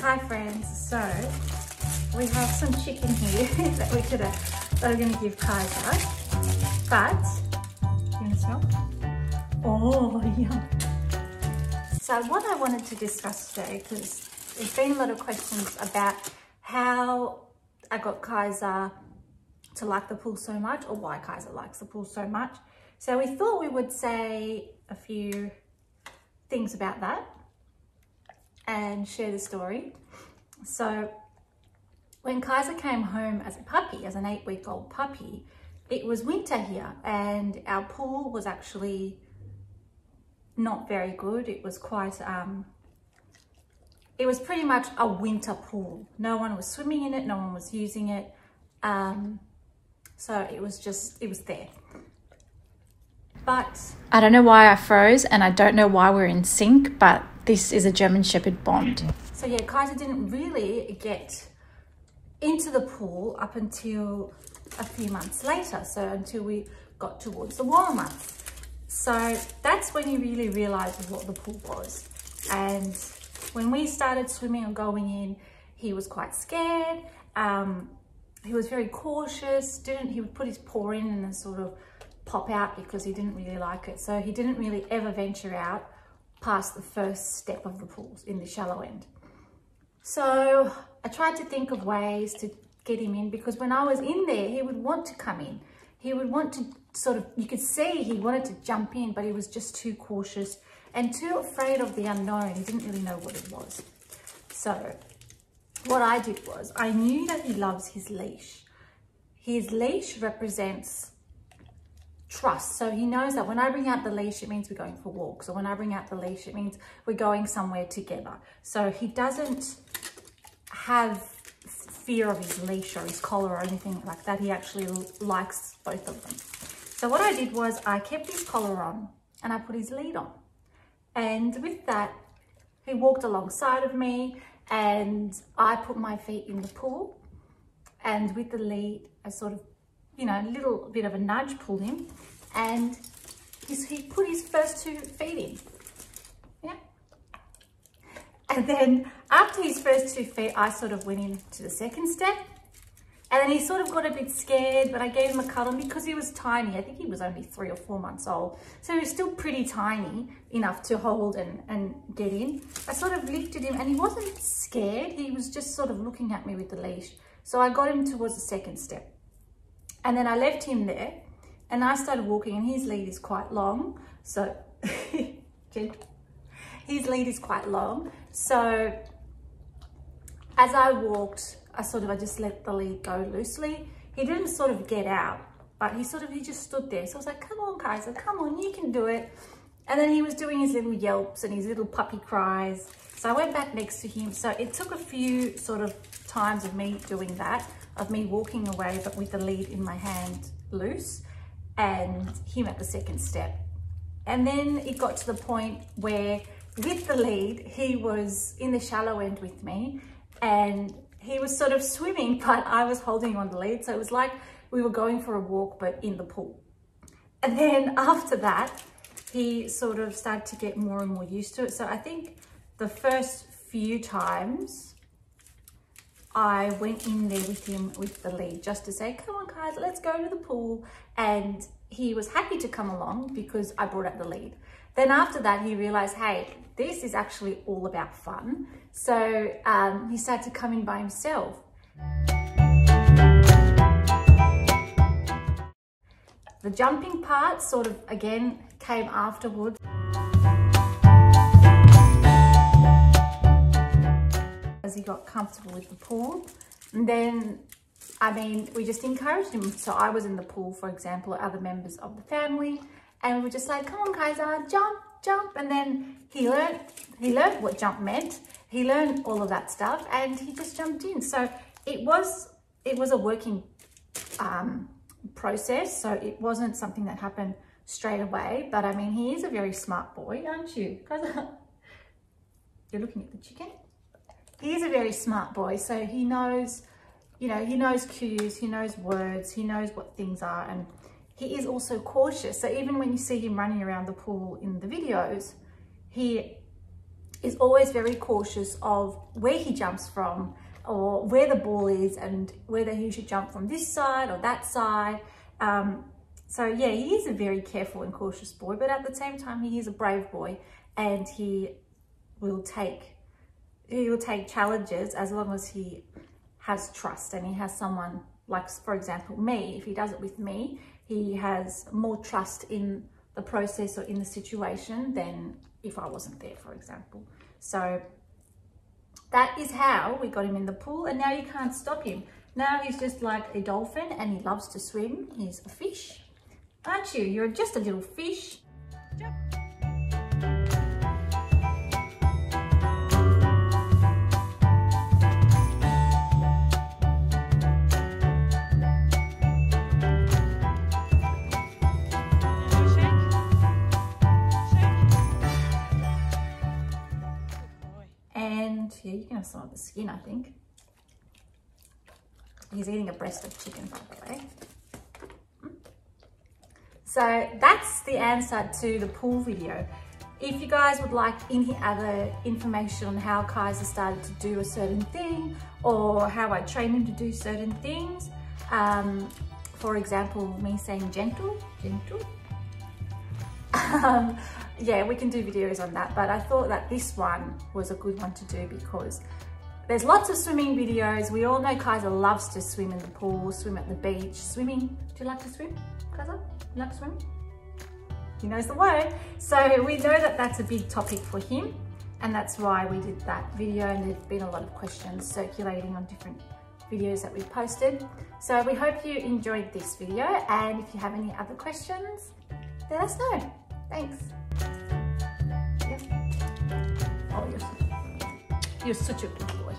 Hi friends, so we have some chicken here that we're going to give Kaiser, but, you want to smell? Oh, yum. So what I wanted to discuss today, because there's been a lot of questions about how I got Kaiser to like the pool so much, or why Kaiser likes the pool so much. So we thought we would say a few things about that and share the story. So when Kaiser came home as a puppy, as an 8-week-old puppy, it was winter here and our pool was actually not very good. It was quite, it was pretty much a winter pool. No one was swimming in it, no one was using it. So it was there. But I don't know why I froze and I don't know why we're in sync, but this is a German Shepherd bond. So yeah, Kaiser didn't really get into the pool up until a few months later. So until we got towards the warmer months. So that's when he really realized what the pool was. And when we started swimming and going in, he was quite scared. He was very cautious. He would put his paw in and then sort of pop out because he didn't really like it. So he didn't really ever venture out past the first step of the pools in the shallow end. So I tried to think of ways to get him in, because when I was in there, he would want to come in. He would want to sort of, you could see he wanted to jump in, but he was just too cautious and too afraid of the unknown. He didn't really know what it was. So what I did was, I knew that he loves his leash. His leash represents trust. So he knows that when I bring out the leash, it means we're going for walks. Or when I bring out the leash, it means we're going somewhere together. So he doesn't have fear of his leash or his collar or anything like that. He actually likes both of them. So what I did was I kept his collar on and I put his lead on. And with that, he walked alongside of me and I put my feet in the pool. And with the lead, I sort of, you know, a little bit of a nudge, pulled him, and he put his first 2 feet in. Yeah. And then after his first 2 feet, I sort of went into the second step. And then he sort of got a bit scared, but I gave him a cuddle because he was tiny. I think he was only 3 or 4 months old. So he was still pretty tiny enough to hold and get in. I sort of lifted him and he wasn't scared. He was just sort of looking at me with the leash. So I got him towards the second step. And then I left him there and I started walking, and his lead is quite long. So his lead is quite long. So as I walked, I just let the lead go loosely. He didn't sort of get out, but he just stood there. So I was like, come on, Kaiser, come on, you can do it. And then he was doing his little yelps and his little puppy cries. So I went back next to him. So it took a few sort of times of me doing that, of me walking away, but with the lead in my hand loose, and him at the second step. And then it got to the point where with the lead, he was in the shallow end with me and he was sort of swimming, but I was holding on the lead. So it was like we were going for a walk, but in the pool. And then after that, he sort of started to get more and more used to it. So I think the first few times I went in there with him with the lead just to say, come on, Kaiser, let's go to the pool. And he was happy to come along because I brought out the lead. Then after that, he realized, hey, this is actually all about fun. So he started to come in by himself. The jumping part sort of, again, came afterwards. As he got comfortable with the pool. And then, I mean, we just encouraged him. So I was in the pool, for example, other members of the family, and we were just like, come on, Kaiser, jump, jump. And then he learned what jump meant. He learned all of that stuff and he just jumped in. So it was a working process. So it wasn't something that happened straight away, but I mean, he is a very smart boy, aren't you? You're looking at the chicken? He is a very smart boy, so he knows, you know, he knows cues, he knows words, he knows what things are, and he is also cautious. So even when you see him running around the pool in the videos, he is always very cautious of where he jumps from or where the ball is and whether he should jump from this side or that side. So yeah, he is a very careful and cautious boy, but at the same time, he is a brave boy, and he will take challenges as long as he has trust and he has someone like, for example, me. If he does it with me, he has more trust in the process or in the situation than if I wasn't there, for example. So that is how we got him in the pool, and now you can't stop him. Now he's just like a dolphin and he loves to swim. He's a fish, aren't you? You're just a little fish. Jump. Yeah, you can have some of the skin, I think. He's eating a breast of chicken, by the way. So that's the answer to the pool video. If you guys would like any other information on how Kaiser started to do a certain thing, or how I train him to do certain things, for example, me saying gentle, yeah, we can do videos on that, but I thought that this one was a good one to do because there's lots of swimming videos. We all know Kaiser loves to swim in the pool, swim at the beach. Swimming, do you like to swim, Kaiser? You like swimming? He knows the word. So we know that that's a big topic for him, and that's why we did that video, and there's been a lot of questions circulating on different videos that we've posted. So we hope you enjoyed this video, and if you have any other questions, let us know. Thanks. Yeah. Oh, you're such a good boy.